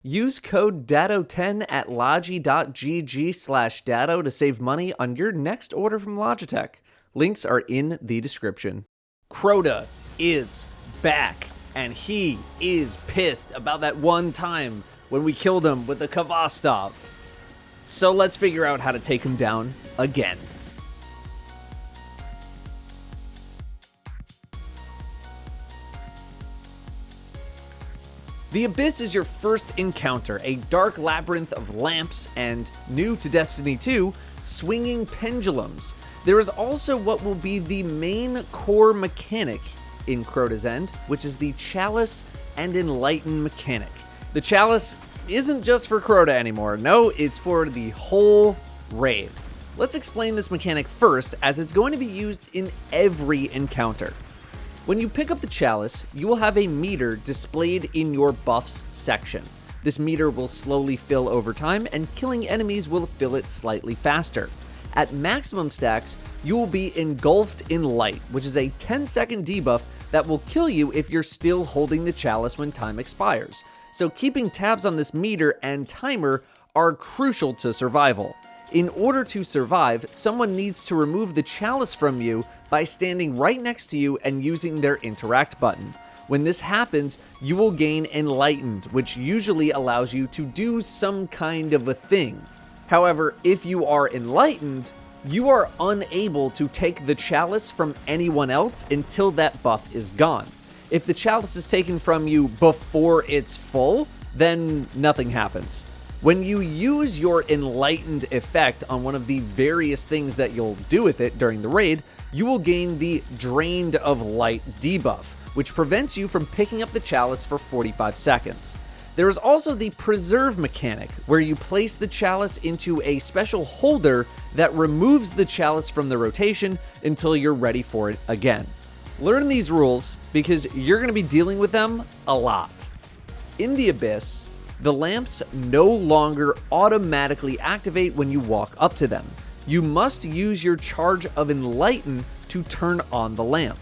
Use code Datto10 at logi.gg/Datto to save money on your next order from Logitech. Links are in the description. Crota is back, and he is pissed about that one time when we killed him with the Kvastov. So let's figure out how to take him down again. The Abyss is your first encounter, a dark labyrinth of lamps and, new to Destiny 2, swinging pendulums. There is also what will be the main core mechanic in Crota's End, which is the Chalice and Enlighten mechanic. The Chalice isn't just for Crota anymore, no, it's for the whole raid. Let's explain this mechanic first, as it's going to be used in every encounter. When you pick up the Chalice, you will have a meter displayed in your buffs section. This meter will slowly fill over time, and killing enemies will fill it slightly faster. At maximum stacks, you will be engulfed in light, which is a 10-second debuff that will kill you if you're still holding the Chalice when time expires. So keeping tabs on this meter and timer are crucial to survival. In order to survive, someone needs to remove the Chalice from you by standing right next to you and using their interact button. When this happens, you will gain Enlightened, which usually allows you to do some kind of a thing. However, if you are Enlightened, you are unable to take the Chalice from anyone else until that buff is gone. If the Chalice is taken from you before it's full, then nothing happens. When you use your Enlightened effect on one of the various things that you'll do with it during the raid, you will gain the Drained of Light debuff, which prevents you from picking up the Chalice for 45 seconds. There is also the Preserve mechanic, where you place the Chalice into a special holder that removes the Chalice from the rotation until you're ready for it again. Learn these rules because you're going to be dealing with them a lot. In the Abyss, the lamps no longer automatically activate when you walk up to them. You must use your charge of Enlighten to turn on the lamp.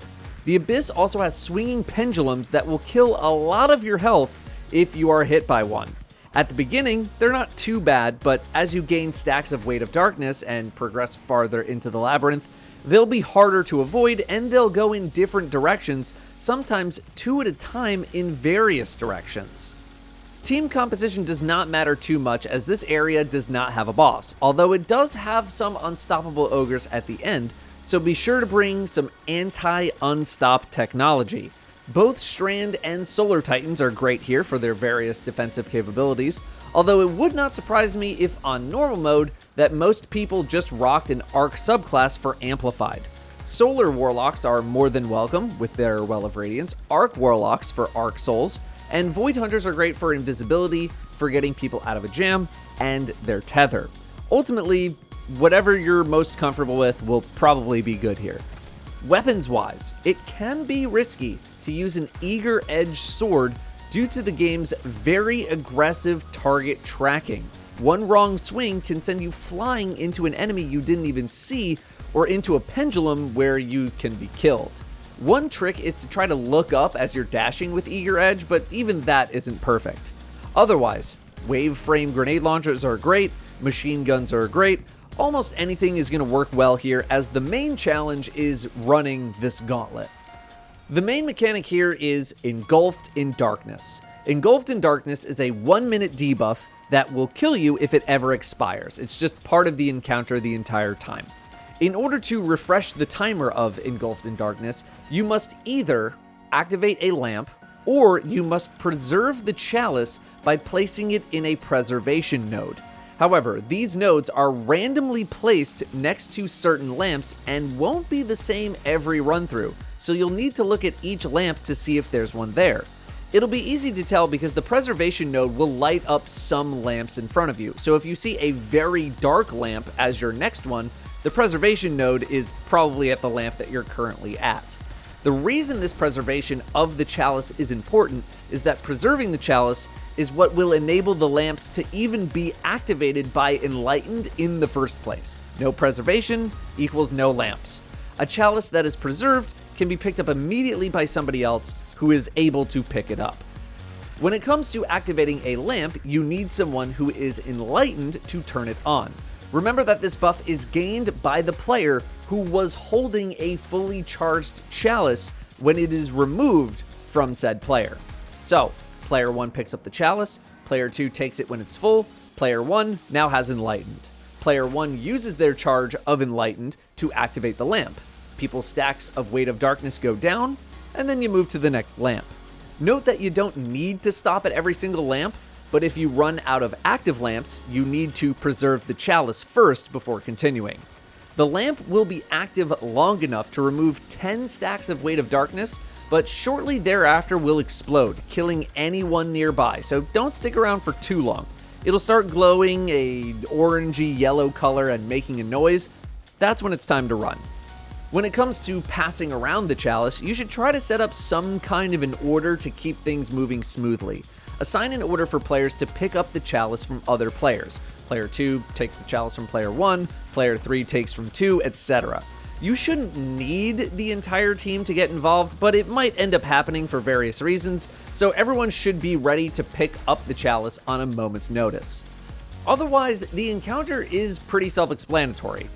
The Abyss also has swinging pendulums that will kill a lot of your health if you are hit by one. At the beginning, they're not too bad, but as you gain stacks of Weight of Darkness and progress farther into the labyrinth, they'll be harder to avoid and they'll go in different directions, sometimes two at a time in various directions. Team composition does not matter too much as this area does not have a boss, although it does have some unstoppable ogres at the end, so be sure to bring some anti-unstop technology. Both Strand and Solar Titans are great here for their various defensive capabilities, although it would not surprise me if on normal mode that most people just rocked an Arc subclass for Amplified. Solar Warlocks are more than welcome with their Well of Radiance, Arc Warlocks for Arc Souls, and Void Hunters are great for invisibility, for getting people out of a jam, and their tether. Ultimately, whatever you're most comfortable with will probably be good here. Weapons-wise, it can be risky to use an Eager Edge sword due to the game's very aggressive target tracking. One wrong swing can send you flying into an enemy you didn't even see, or into a pendulum where you can be killed. One trick is to try to look up as you're dashing with Eager Edge, but even that isn't perfect. Otherwise, wave frame grenade launchers are great, machine guns are great, almost anything is going to work well here as the main challenge is running this gauntlet. The main mechanic here is Engulfed in Darkness. Engulfed in Darkness is a 1-minute debuff that will kill you if it ever expires. It's just part of the encounter the entire time. In order to refresh the timer of Engulfed in Darkness, you must either activate a lamp or you must preserve the Chalice by placing it in a preservation node. However, these nodes are randomly placed next to certain lamps and won't be the same every run through, so you'll need to look at each lamp to see if there's one there. It'll be easy to tell because the preservation node will light up some lamps in front of you, so if you see a very dark lamp as your next one, the preservation node is probably at the lamp that you're currently at. The reason this preservation of the Chalice is important is that preserving the Chalice is what will enable the lamps to even be activated by Enlightened in the first place. No preservation equals no lamps. A Chalice that is preserved can be picked up immediately by somebody else who is able to pick it up. When it comes to activating a lamp, you need someone who is enlightened to turn it on. Remember that this buff is gained by the player who was holding a fully charged chalice when it is removed from said player. So, player 1 picks up the chalice, player 2 takes it when it's full, player 1 now has enlightened. Player 1 uses their charge of enlightened to activate the lamp. People's stacks of weight of darkness go down, and then you move to the next lamp. Note that you don't need to stop at every single lamp, but if you run out of active lamps, you need to preserve the chalice first before continuing. The lamp will be active long enough to remove 10 stacks of weight of darkness, but shortly thereafter will explode, killing anyone nearby, so don't stick around for too long. It'll start glowing a orangey yellow color and making a noise. That's when it's time to run. When it comes to passing around the chalice, you should try to set up some kind of an order to keep things moving smoothly. Assign an order for players to pick up the chalice from other players. Player 2 takes the chalice from player 1, player 3 takes from 2, etc. You shouldn't need the entire team to get involved, but it might end up happening for various reasons, so everyone should be ready to pick up the chalice on a moment's notice. Otherwise, the encounter is pretty self-explanatory.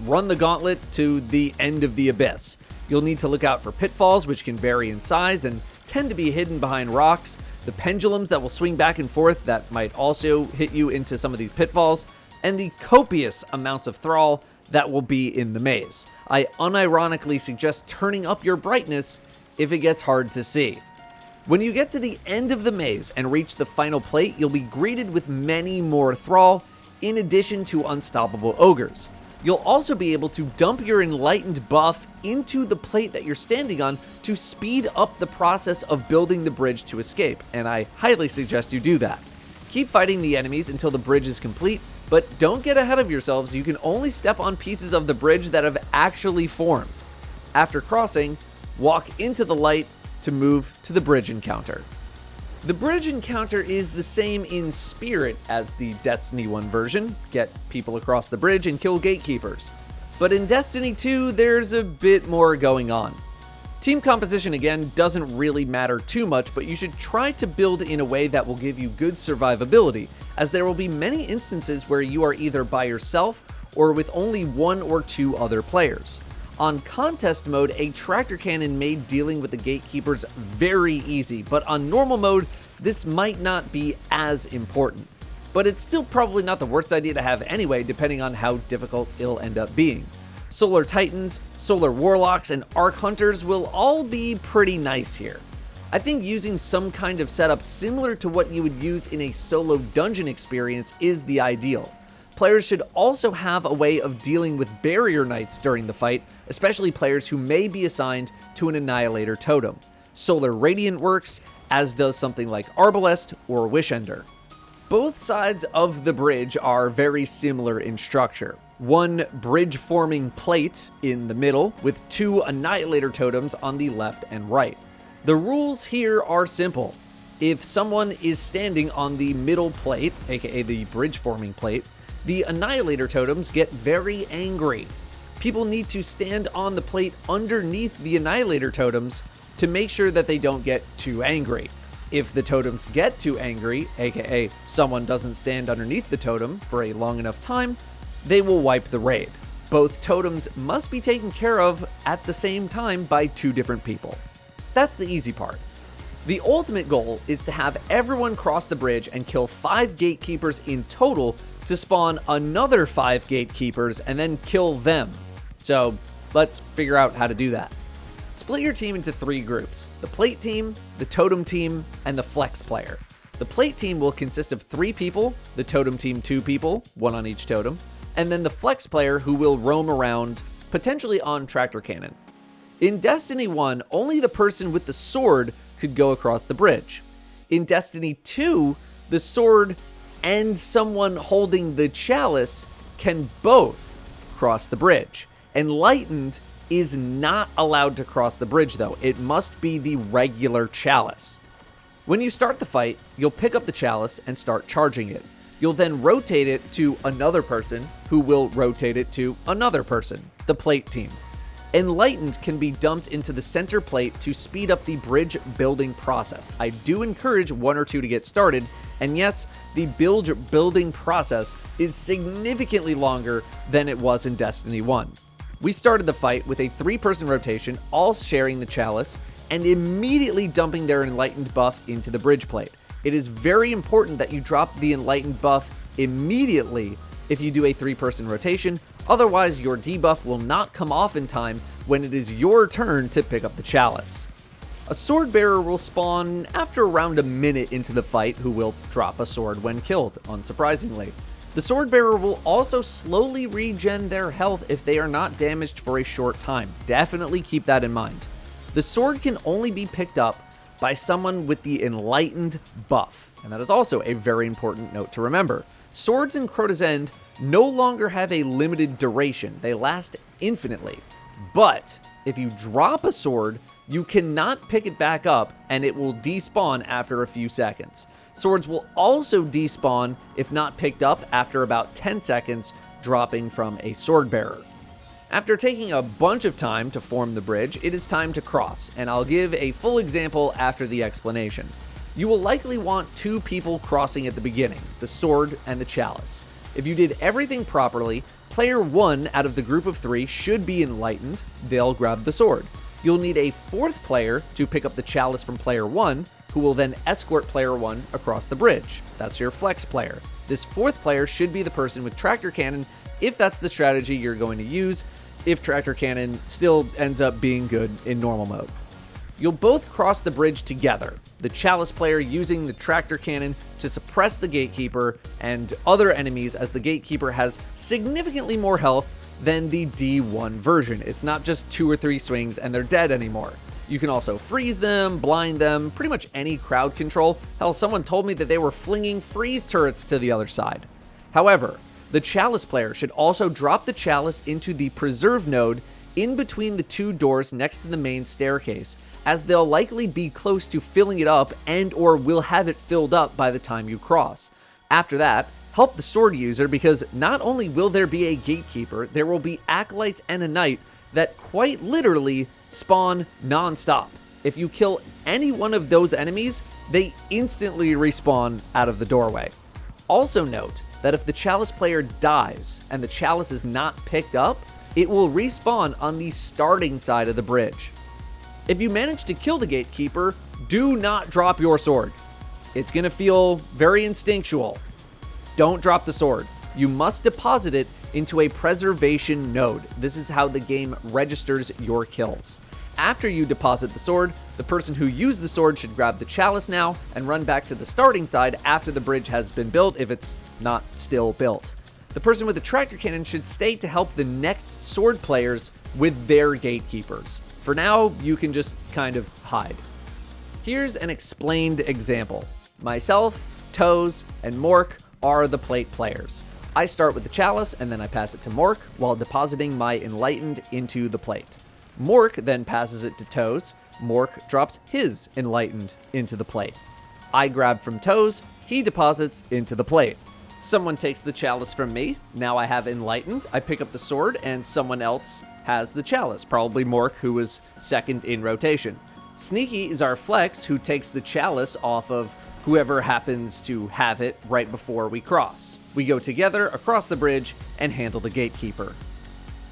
Run the gauntlet to the end of the abyss. You'll need to look out for pitfalls, which can vary in size and tend to be hidden behind rocks, the pendulums that will swing back and forth that might also hit you into some of these pitfalls, and the copious amounts of thrall that will be in the maze. I unironically suggest turning up your brightness if it gets hard to see. When you get to the end of the maze and reach the final plate, you'll be greeted with many more thrall, in addition to unstoppable ogres. You'll also be able to dump your enlightened buff into the plate that you're standing on to speed up the process of building the bridge to escape, and I highly suggest you do that. Keep fighting the enemies until the bridge is complete, but don't get ahead of yourselves. You can only step on pieces of the bridge that have actually formed. After crossing, walk into the light to move to the bridge encounter. The bridge encounter is the same in spirit as the Destiny 1 version, get people across the bridge and kill gatekeepers. But in Destiny 2, there's a bit more going on. Team composition again doesn't really matter too much, but you should try to build in a way that will give you good survivability, as there will be many instances where you are either by yourself or with only 1 or 2 other players. On contest mode, a tractor cannon made dealing with the gatekeepers very easy, but on normal mode, this might not be as important. But it's still probably not the worst idea to have anyway, depending on how difficult it'll end up being. Solar Titans, Solar Warlocks, and Arc Hunters will all be pretty nice here. I think using some kind of setup similar to what you would use in a solo dungeon experience is the ideal. Players should also have a way of dealing with barrier knights during the fight, especially players who may be assigned to an Annihilator totem. Solar Radiant works, as does something like Arbalest or Wishender. Both sides of the bridge are very similar in structure. One bridge-forming plate in the middle, with 2 Annihilator totems on the left and right. The rules here are simple. If someone is standing on the middle plate, aka the bridge-forming plate, the Annihilator totems get very angry. People need to stand on the plate underneath the Annihilator totems to make sure that they don't get too angry. If the totems get too angry, aka someone doesn't stand underneath the totem for a long enough time, they will wipe the raid. Both totems must be taken care of at the same time by 2 different people. That's the easy part. The ultimate goal is to have everyone cross the bridge and kill 5 gatekeepers in total to spawn another 5 gatekeepers and then kill them. So let's figure out how to do that. Split your team into 3 groups: the plate team, the totem team, and the flex player. The plate team will consist of 3 people, the totem team 2 people, 1 on each totem, and then the flex player who will roam around, potentially on tractor cannon. In Destiny 1, only the person with the sword could go across the bridge. In Destiny 2, the sword and someone holding the chalice can both cross the bridge. Enlightened is not allowed to cross the bridge though. It must be the regular chalice. When you start the fight, you'll pick up the chalice and start charging it. You'll then rotate it to another person who will rotate it to another person, the plate team. Enlightened can be dumped into the center plate to speed up the bridge building process. I do encourage 1 or 2 to get started, and yes, the building process is significantly longer than it was in Destiny 1. We started the fight with a 3-person rotation, all sharing the chalice, and immediately dumping their Enlightened buff into the bridge plate. It is very important that you drop the Enlightened buff immediately if you do a 3-person rotation, otherwise your debuff will not come off in time when it is your turn to pick up the chalice. A sword bearer will spawn after around a minute into the fight, who will drop a sword when killed, unsurprisingly. The sword bearer will also slowly regen their health if they are not damaged for a short time. Definitely keep that in mind. The sword can only be picked up by someone with the Enlightened buff, and that is also a very important note to remember. Swords in Crota's End no longer have a limited duration, they last infinitely. But if you drop a sword, you cannot pick it back up and it will despawn after a few seconds. Swords will also despawn if not picked up after about 10 seconds, dropping from a sword bearer. After taking a bunch of time to form the bridge, it is time to cross, and I'll give a full example after the explanation. You will likely want 2 people crossing at the beginning, the sword and the chalice. If you did everything properly, player 1 out of the group of 3 should be enlightened, they'll grab the sword. You'll need a 4th player to pick up the chalice from player 1, who will then escort player 1 across the bridge. That's your flex player. This 4th player should be the person with tractor cannon, if that's the strategy you're going to use, if tractor cannon still ends up being good in normal mode. You'll both cross the bridge together, the chalice player using the tractor cannon to suppress the gatekeeper and other enemies, as the gatekeeper has significantly more health than the D1 version. It's not just 2 or 3 swings and they're dead anymore. You can also freeze them, blind them, pretty much any crowd control. Hell, someone told me that they were flinging freeze turrets to the other side. However, the chalice player should also drop the chalice into the preserve node in between the 2 doors next to the main staircase, as they'll likely be close to filling it up and or will have it filled up by the time you cross. After that, help the sword user, because not only will there be a gatekeeper, there will be acolytes and a knight that quite literally spawn non-stop. If you kill any one of those enemies, they instantly respawn out of the doorway. Also note that if the chalice player dies and the chalice is not picked up, it will respawn on the starting side of the bridge. If you manage to kill the gatekeeper, do not drop your sword. It's going to feel very instinctual. Don't drop the sword. You must deposit it into a preservation node. This is how the game registers your kills. After you deposit the sword, the person who used the sword should grab the chalice now and run back to the starting side after the bridge has been built, if it's not still built. The person with the tractor cannon should stay to help the next sword players with their gatekeepers. For now, you can just kind of hide. Here's an explained example. Myself, Toes, and Mork are the plate players. I start with the chalice and then I pass it to Mork while depositing my enlightened into the plate. Mork then passes it to Toes. Mork drops his enlightened into the plate. I grab from Toes, he deposits into the plate. Someone takes the chalice from me. Now I have enlightened. I pick up the sword and someone else has the chalice, probably Mork, who was second in rotation. Sneaky is our flex, who takes the chalice off of whoever happens to have it right before we cross. We go together across the bridge and handle the gatekeeper.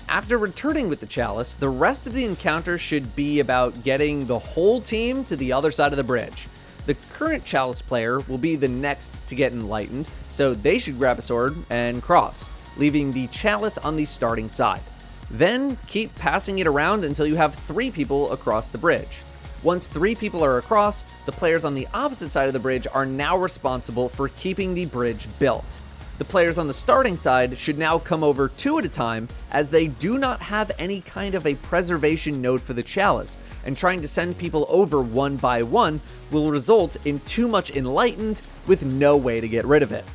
After returning with the chalice, the rest of the encounter should be about getting the whole team to the other side of the bridge. The current chalice player will be the next to get enlightened, so they should grab a sword and cross, leaving the chalice on the starting side. Then keep passing it around until you have 3 people across the bridge. Once 3 people are across, the players on the opposite side of the bridge are now responsible for keeping the bridge built. The players on the starting side should now come over 2 at a time, as they do not have any kind of a preservation node for the chalice, and trying to send people over one by one will result in too much enlightened with no way to get rid of it.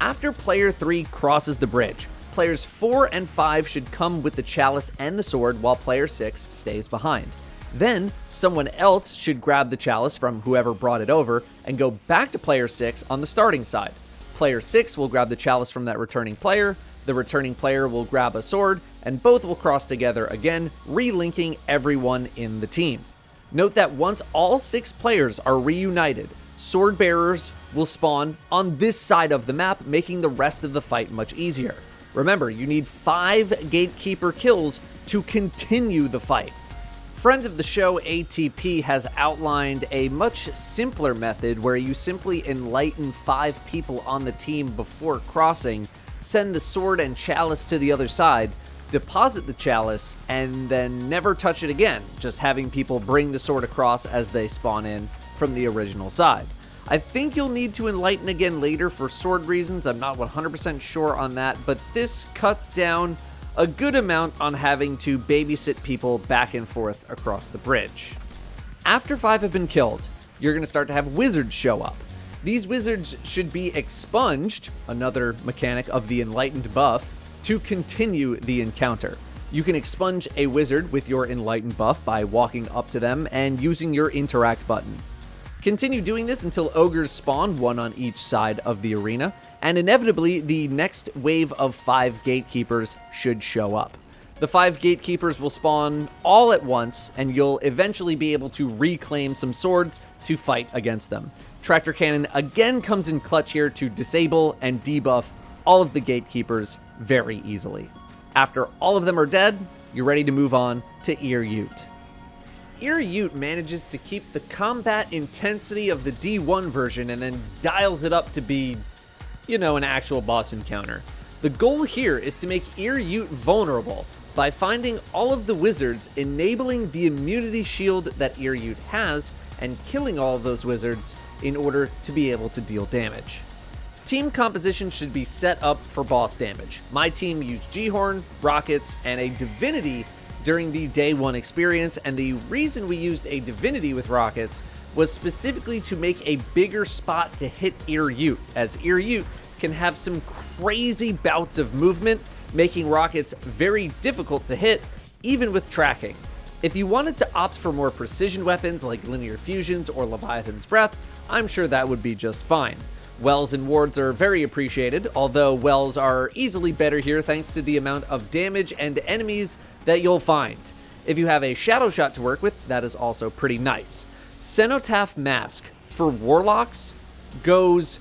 After player 3 crosses the bridge, players 4 and 5 should come with the chalice and the sword while player 6 stays behind. Then, someone else should grab the chalice from whoever brought it over and go back to player 6 on the starting side. Player 6 will grab the chalice from that returning player, The returning player will grab a sword, and both will cross together again, relinking everyone in the team. Note that once all 6 players are reunited, sword bearers will spawn on this side of the map, making the rest of the fight much easier. Remember, you need 5 gatekeeper kills to continue the fight. Friend of the show, ATP, has outlined a much simpler method where you simply enlighten 5 people on the team before crossing, send the sword and chalice to the other side, deposit the chalice, and then never touch it again, just having people bring the sword across as they spawn in from the original side. I think you'll need to enlighten again later for sword reasons. I'm not 100% sure on that, but this cuts down a good amount on having to babysit people back and forth across the bridge. After 5 have been killed, you're going to start to have wizards show up. These wizards should be expunged, another mechanic of the enlightened buff, to continue the encounter. You can expunge a wizard with your enlightened buff by walking up to them and using your interact button. Continue doing this until ogres spawn, 1 on each side of the arena, and inevitably the next wave of 5 gatekeepers should show up. The 5 gatekeepers will spawn all at once, and you'll eventually be able to reclaim some swords to fight against them. Tractor Cannon again comes in clutch here to disable and debuff all of the gatekeepers very easily. After all of them are dead, you're ready to move on to Ear Ute. Ear Ute manages to keep the combat intensity of the D1 version and then dials it up to be, an actual boss encounter. The goal here is to make Ear Ute vulnerable by finding all of the wizards, enabling the immunity shield that Ear Ute has, and killing all of those wizards in order to be able to deal damage. Team composition should be set up for boss damage. My team used G-Horn, Rockets, and a Divinity during the day 1 experience, and the reason we used a Divinity with Rockets was specifically to make a bigger spot to hit Ear Ute, as Ear Ute can have some crazy bouts of movement, making Rockets very difficult to hit, even with tracking. If you wanted to opt for more precision weapons like Linear Fusions or Leviathan's Breath, I'm sure that would be just fine. Wells and wards are very appreciated, although wells are easily better here thanks to the amount of damage and enemies that you'll find. If you have a shadow shot to work with, that is also pretty nice. Cenotaph Mask for warlocks goes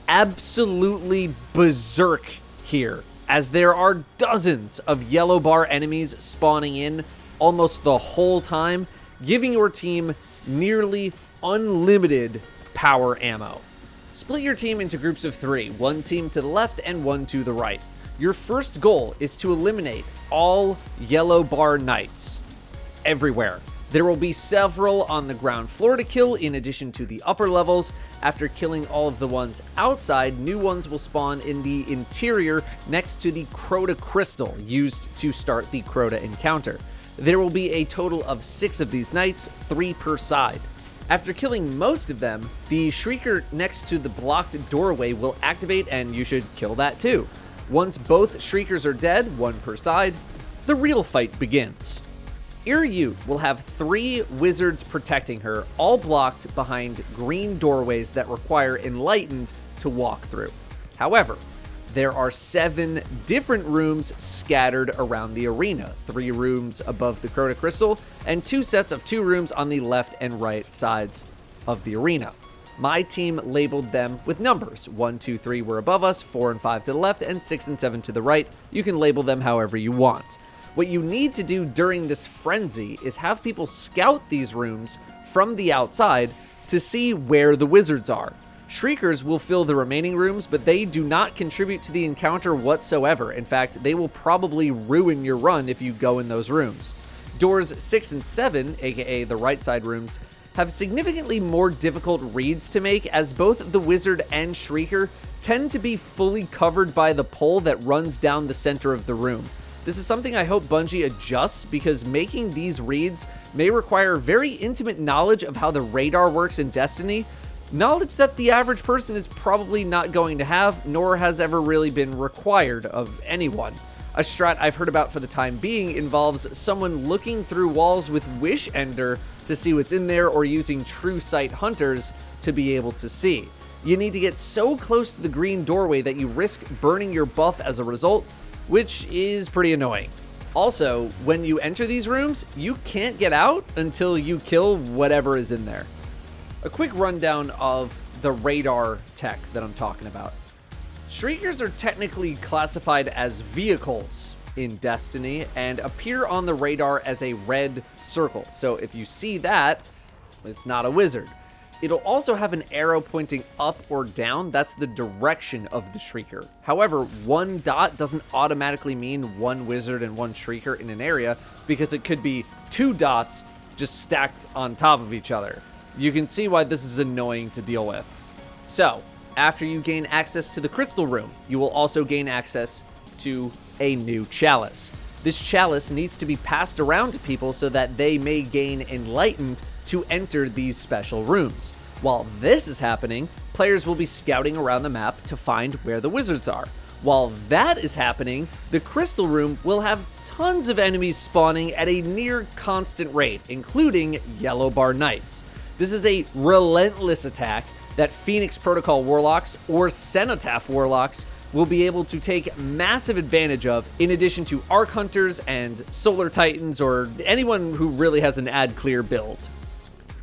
absolutely berserk here, as there are dozens of yellow bar enemies spawning in almost the whole time, giving your team nearly unlimited power ammo. Split your team into groups of 3, 1 team to the left and 1 to the right. Your first goal is to eliminate all yellow bar knights everywhere. There will be several on the ground floor to kill in addition to the upper levels. After killing all of the ones outside, new ones will spawn in the interior next to the Crota crystal used to start the Crota encounter. There will be a total of 6 of these knights, 3 per side. After killing most of them, the Shrieker next to the blocked doorway will activate, and you should kill that too. Once both Shriekers are dead, 1 per side, the real fight begins. Ear Ute will have 3 wizards protecting her, all blocked behind green doorways that require Enlightened to walk through. However, there are 7 different rooms scattered around the arena, 3 rooms above the Crota Crystal, and 2 sets of 2 rooms on the left and right sides of the arena. My team labeled them with numbers. 1, 2, 3 were above us, 4 and 5 to the left, and 6 and 7 to the right. You can label them however you want. What you need to do during this frenzy is have people scout these rooms from the outside to see where the wizards are. Shriekers will fill the remaining rooms, but they do not contribute to the encounter whatsoever. In fact, they will probably ruin your run if you go in those rooms. Doors 6 and 7, aka the right side rooms, have significantly more difficult reads to make, as both the wizard and Shrieker tend to be fully covered by the pole that runs down the center of the room. This is something I hope Bungie adjusts, because making these reads may require very intimate knowledge of how the radar works in Destiny, knowledge that the average person is probably not going to have, nor has ever really been required of anyone. A strat I've heard about for the time being involves someone looking through walls with Wish Ender to see what's in there, or using True Sight Hunters to be able to see. You need to get so close to the green doorway that you risk burning your buff as a result, which is pretty annoying. Also, when you enter these rooms, you can't get out until you kill whatever is in there. A quick rundown of the radar tech that I'm talking about. Shriekers are technically classified as vehicles in Destiny and appear on the radar as a red circle. So if you see that, it's not a wizard. It'll also have an arrow pointing up or down. That's the direction of the Shrieker. However, one dot doesn't automatically mean one wizard and one Shrieker in an area, because it could be two dots just stacked on top of each other. You can see why this is annoying to deal with. So, after you gain access to the Crystal Room, you will also gain access to a new chalice. This chalice needs to be passed around to people so that they may gain Enlightened to enter these special rooms. While this is happening, players will be scouting around the map to find where the wizards are. While that is happening, the Crystal Room will have tons of enemies spawning at a near constant rate, including Yellow Bar Knights. This is a relentless attack that Phoenix Protocol Warlocks or Cenotaph Warlocks will be able to take massive advantage of, in addition to Arc Hunters and Solar Titans or anyone who really has an ad clear build.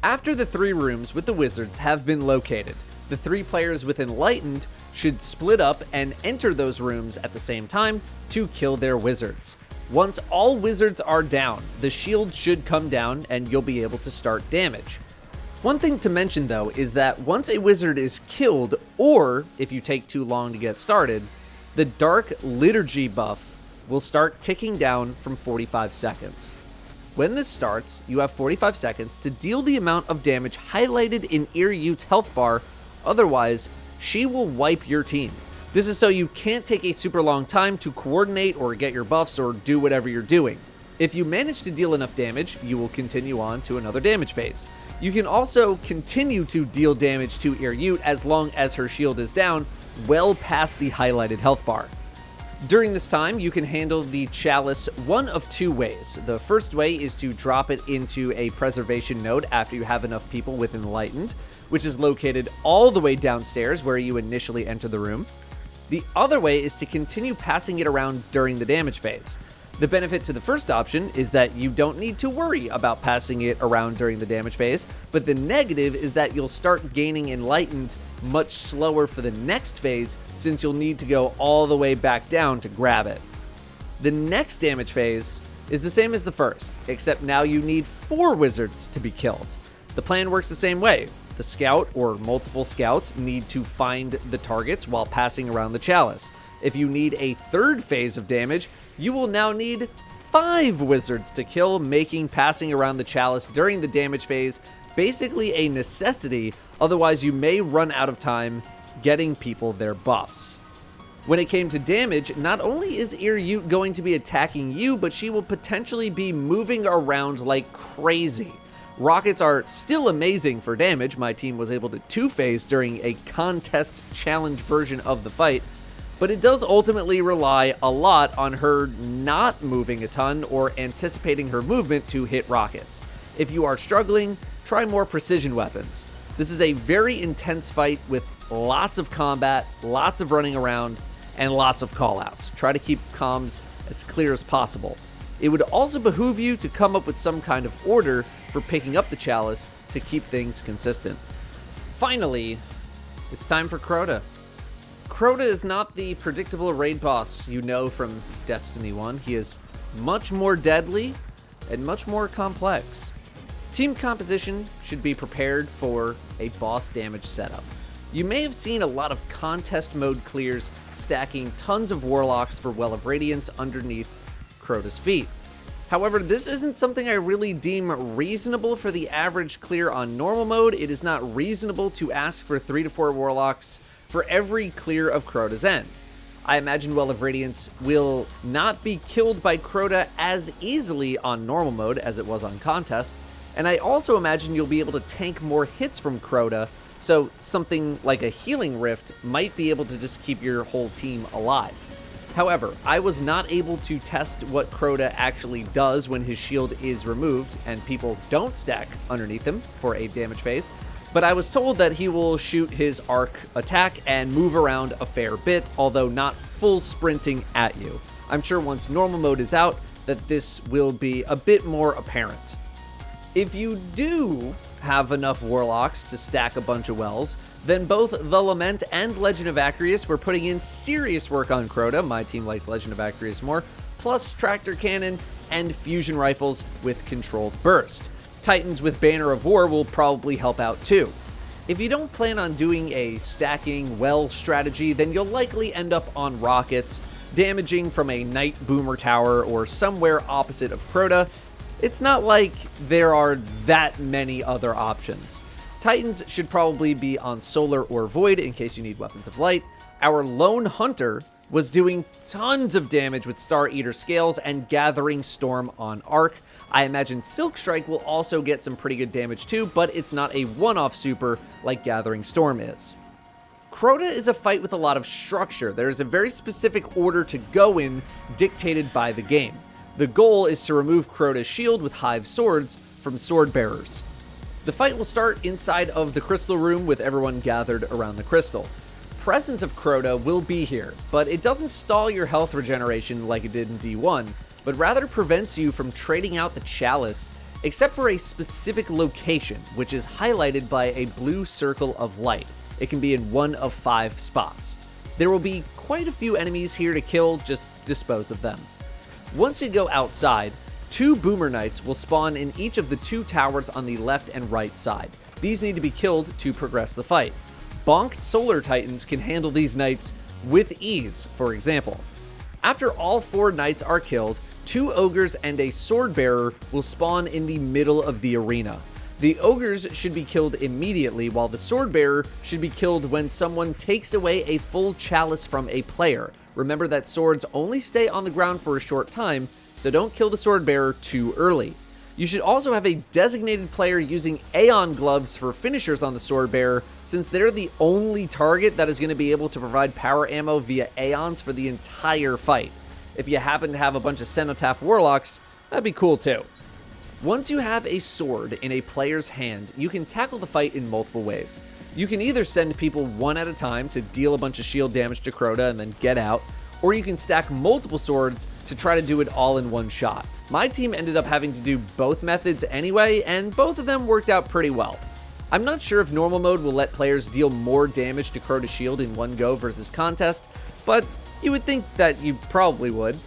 After the 3 rooms with the wizards have been located, the 3 players with Enlightened should split up and enter those rooms at the same time to kill their wizards. Once all wizards are down, the shield should come down and you'll be able to start damage. One thing to mention though is that once a wizard is killed, or if you take too long to get started, the Dark Liturgy buff will start ticking down from 45 seconds. When this starts, you have 45 seconds to deal the amount of damage highlighted in Iryute's health bar, otherwise she will wipe your team. This is so you can't take a super long time to coordinate or get your buffs or do whatever you're doing. If you manage to deal enough damage, you will continue on to another damage phase. You can also continue to deal damage to Iryute as long as her shield is down, well past the highlighted health bar. During this time, you can handle the chalice one of 2 ways. The first way is to drop it into a preservation node after you have enough people with Enlightened, which is located all the way downstairs where you initially enter the room. The other way is to continue passing it around during the damage phase. The benefit to the first option is that you don't need to worry about passing it around during the damage phase, but the negative is that you'll start gaining Enlightened much slower for the next phase, since you'll need to go all the way back down to grab it. The next damage phase is the same as the first, except now you need 4 wizards to be killed. The plan works the same way. The scout or multiple scouts need to find the targets while passing around the chalice. If you need a third phase of damage, you will now need 5 wizards to kill, making passing around the chalice during the damage phase basically a necessity, otherwise you may run out of time getting people their buffs. When it came to damage, not only is Iryute going to be attacking you, but she will potentially be moving around like crazy. Rockets are still amazing for damage. My team was able to 2-phase during a contest challenge version of the fight, but it does ultimately rely a lot on her not moving a ton or anticipating her movement to hit rockets. If you are struggling, try more precision weapons. This is a very intense fight with lots of combat, lots of running around, and lots of callouts. Try to keep comms as clear as possible. It would also behoove you to come up with some kind of order for picking up the chalice to keep things consistent. Finally, it's time for Crota. Crota is not the predictable raid boss you know from Destiny 1. He is much more deadly and much more complex. Team composition should be prepared for a boss damage setup. You may have seen a lot of contest mode clears stacking tons of warlocks for Well of Radiance underneath Crota's feet. However, this isn't something I really deem reasonable for the average clear on normal mode. It is not reasonable to ask for 3 to 4 warlocks for every clear of Crota's end. I imagine Well of Radiance will not be killed by Crota as easily on normal mode as it was on contest, and I also imagine you'll be able to tank more hits from Crota, so something like a healing rift might be able to just keep your whole team alive. However, I was not able to test what Crota actually does when his shield is removed and people don't stack underneath him for a damage phase, but I was told that he will shoot his arc attack and move around a fair bit, although not full sprinting at you. I'm sure once normal mode is out, that this will be a bit more apparent. If you do have enough Warlocks to stack a bunch of wells, then both the Lament and Legend of Acreus were putting in serious work on Crota. My team likes Legend of Acreus more, plus Tractor Cannon and Fusion Rifles with Controlled Burst. Titans with Banner of War will probably help out too. If you don't plan on doing a stacking well strategy, then you'll likely end up on rockets, damaging from a Knight Boomer Tower or somewhere opposite of Crota. It's not like there are that many other options. Titans should probably be on Solar or Void in case you need Weapons of Light. Our Lone Hunter was doing tons of damage with Star Eater Scales and Gathering Storm on Arc. I imagine Silk Strike will also get some pretty good damage too, but it's not a one-off super like Gathering Storm is. Crota is a fight with a lot of structure. There is a very specific order to go in, dictated by the game. The goal is to remove Crota's shield with Hive Swords from Sword Bearers. The fight will start inside of the Crystal Room with everyone gathered around the crystal. Presence of Crota will be here, but it doesn't stall your health regeneration like it did in D1, but rather prevents you from trading out the Chalice, except for a specific location, which is highlighted by a blue circle of light. It can be in one of 5 spots. There will be quite a few enemies here to kill, just dispose of them. Once you go outside, 2 Boomer Knights will spawn in each of the 2 towers on the left and right side. These need to be killed to progress the fight. Bonked Solar Titans can handle these Knights with ease, for example. After all 4 Knights are killed, 2 Ogres and a Sword Bearer will spawn in the middle of the arena. The Ogres should be killed immediately, while the Sword Bearer should be killed when someone takes away a full Chalice from a player. Remember that swords only stay on the ground for a short time, so don't kill the Sword Bearer too early. You should also have a designated player using Aeon Gloves for finishers on the Sword Bearer, since they're the only target that is going to be able to provide power ammo via Aeons for the entire fight. If you happen to have a bunch of Cenotaph Warlocks, that'd be cool too. Once you have a sword in a player's hand, you can tackle the fight in multiple ways. You can either send people one at a time to deal a bunch of shield damage to Crota and then get out, or you can stack multiple swords to try to do it all in one shot. My team ended up having to do both methods anyway, and both of them worked out pretty well. I'm not sure if normal mode will let players deal more damage to Crota's shield in one go versus contest, but you would think that you probably would.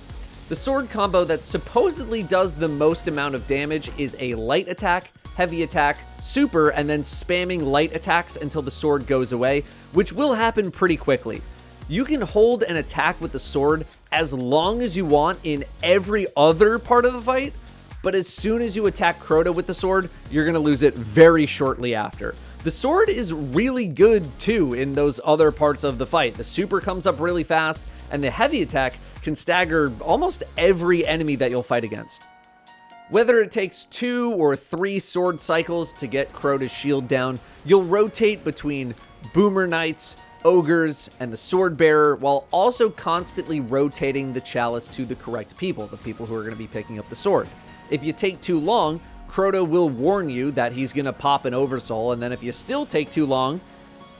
The sword combo that supposedly does the most amount of damage is a light attack, heavy attack, super, and then spamming light attacks until the sword goes away, which will happen pretty quickly. You can hold an attack with the sword as long as you want in every other part of the fight, but as soon as you attack Crota with the sword, you're going to lose it very shortly after. The sword is really good too in those other parts of the fight. The super comes up really fast, and the heavy attack can stagger almost every enemy that you'll fight against. Whether it takes 2 or 3 sword cycles to get Crota's shield down, you'll rotate between Boomer Knights, Ogres, and the Sword Bearer, while also constantly rotating the Chalice to the correct people, the people who are going to be picking up the sword. If you take too long, Crota will warn you that he's going to pop an Oversoul, and then if you still take too long,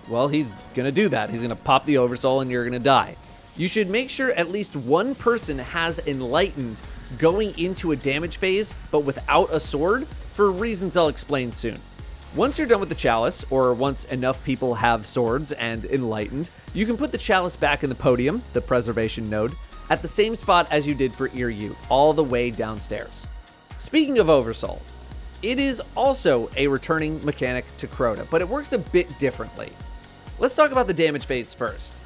well, he's going to do that. He's going to pop the Oversoul and you're going to die. You should make sure at least one person has Enlightened going into a damage phase, but without a sword, for reasons I'll explain soon. Once you're done with the Chalice, or once enough people have swords and Enlightened, you can put the Chalice back in the podium, the preservation node, at the same spot as you did for Iryu, all the way downstairs. Speaking of Oversoul, it is also a returning mechanic to Crota, but it works a bit differently. Let's talk about the damage phase first.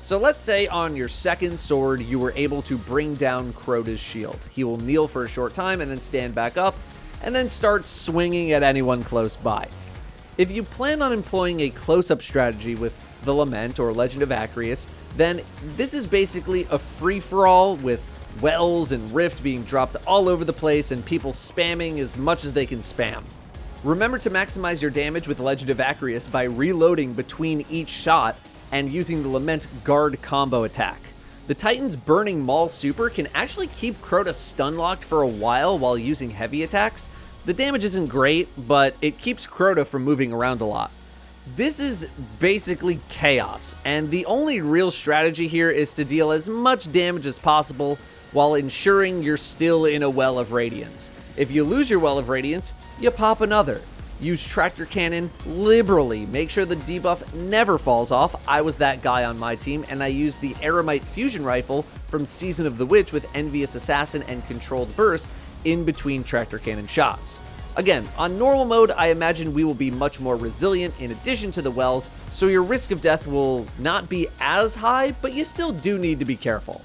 So let's say on your second sword, you were able to bring down Crota's shield. He will kneel for a short time and then stand back up, and then start swinging at anyone close by. If you plan on employing a close-up strategy with the Lament or Legend of Acreus, then this is basically a free-for-all with wells and rift being dropped all over the place and people spamming as much as they can spam. Remember to maximize your damage with Legend of Acreus by reloading between each shot and using the Lament Guard combo attack. The Titan's Burning Maul super can actually keep Crota stun-locked for a while using heavy attacks. The damage isn't great, but it keeps Crota from moving around a lot. This is basically chaos, and the only real strategy here is to deal as much damage as possible while ensuring you're still in a well of radiance. If you lose your well of radiance, you pop another. Use tractor cannon liberally. Make sure the debuff never falls off. I was that guy on my team, and I used the Aramite fusion rifle from Season of the Witch with Envious Assassin and Controlled Burst in between tractor cannon shots. Again, on normal mode, I imagine we will be much more resilient in addition to the wells, so your risk of death will not be as high, but you still do need to be careful.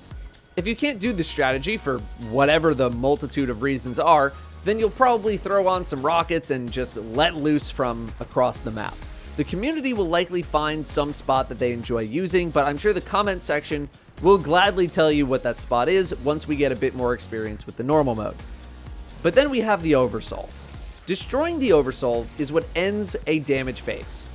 If you can't do this strategy for whatever the multitude of reasons are, then you'll probably throw on some rockets and just let loose from across the map. The community will likely find some spot that they enjoy using, but I'm sure the comment section will gladly tell you what that spot is once we get a bit more experience with the normal mode. But then we have the Oversoul. Destroying the Oversoul is what ends a damage phase.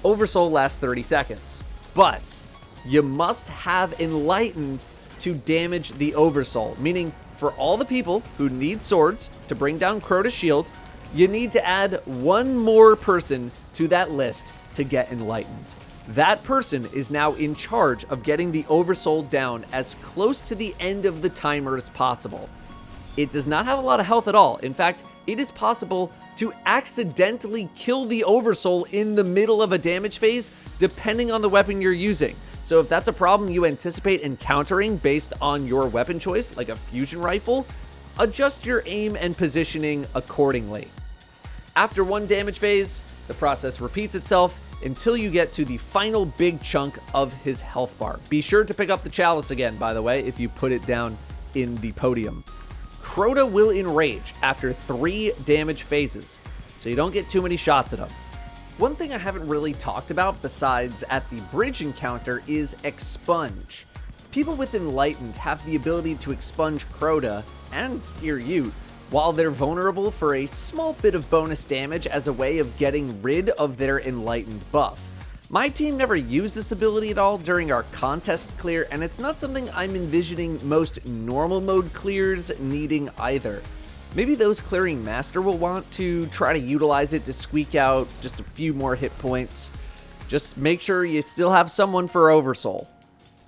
Oversoul lasts 30 seconds, but you must have Enlightened to damage the Oversoul, meaning for all the people who need swords to bring down Crota's shield, you need to add one more person to that list to get Enlightened. That person is now in charge of getting the Oversoul down as close to the end of the timer as possible. It does not have a lot of health at all. In fact, it is possible to accidentally kill the Oversoul in the middle of a damage phase, depending on the weapon you're using. So if that's a problem you anticipate encountering based on your weapon choice, like a fusion rifle, adjust your aim and positioning accordingly. After one damage phase, the process repeats itself until you get to the final big chunk of his health bar. Be sure to pick up the chalice again, by the way, if you put it down in the podium. Crota will enrage after 3 damage phases, so you don't get too many shots at him. One thing I haven't really talked about besides at the bridge encounter is Expunge. People with Enlightened have the ability to expunge Crota and Iryut while they're vulnerable for a small bit of bonus damage as a way of getting rid of their Enlightened buff. My team never used this ability at all during our contest clear, and it's not something I'm envisioning most normal mode clears needing either. Maybe those clearing master will want to try to utilize it to squeak out just a few more hit points. Just make sure you still have someone for Oversoul.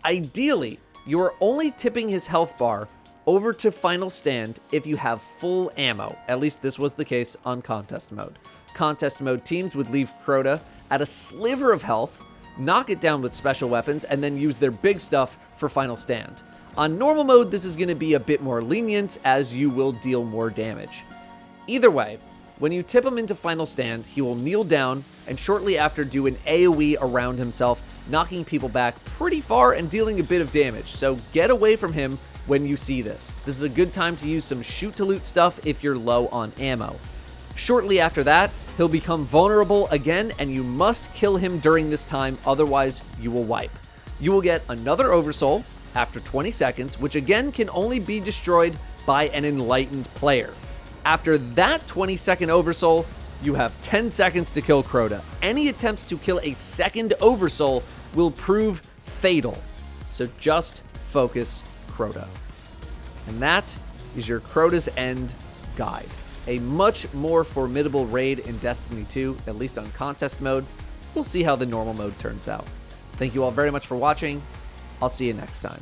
Ideally, you are only tipping his health bar over to Final Stand if you have full ammo. At least this was the case on contest mode. Contest mode teams would leave Crota at a sliver of health, knock it down with special weapons, and then use their big stuff for Final Stand. On normal mode, this is going to be a bit more lenient as you will deal more damage. Either way, when you tip him into Final Stand, he will kneel down and shortly after do an AoE around himself, knocking people back pretty far and dealing a bit of damage, so get away from him when you see this. This is a good time to use some shoot to loot stuff if you're low on ammo. Shortly after that, he'll become vulnerable again, and you must kill him during this time, otherwise you will wipe. You will get another Oversoul after 20 seconds, which again can only be destroyed by an Enlightened player. After that 20-second Oversoul, you have 10 seconds to kill Crota. Any attempts to kill a second Oversoul will prove fatal, so just focus Crota. And that is your Crota's End guide. A much more formidable raid in Destiny 2, at least on contest mode. We'll see how the normal mode turns out. Thank you all very much for watching. I'll see you next time.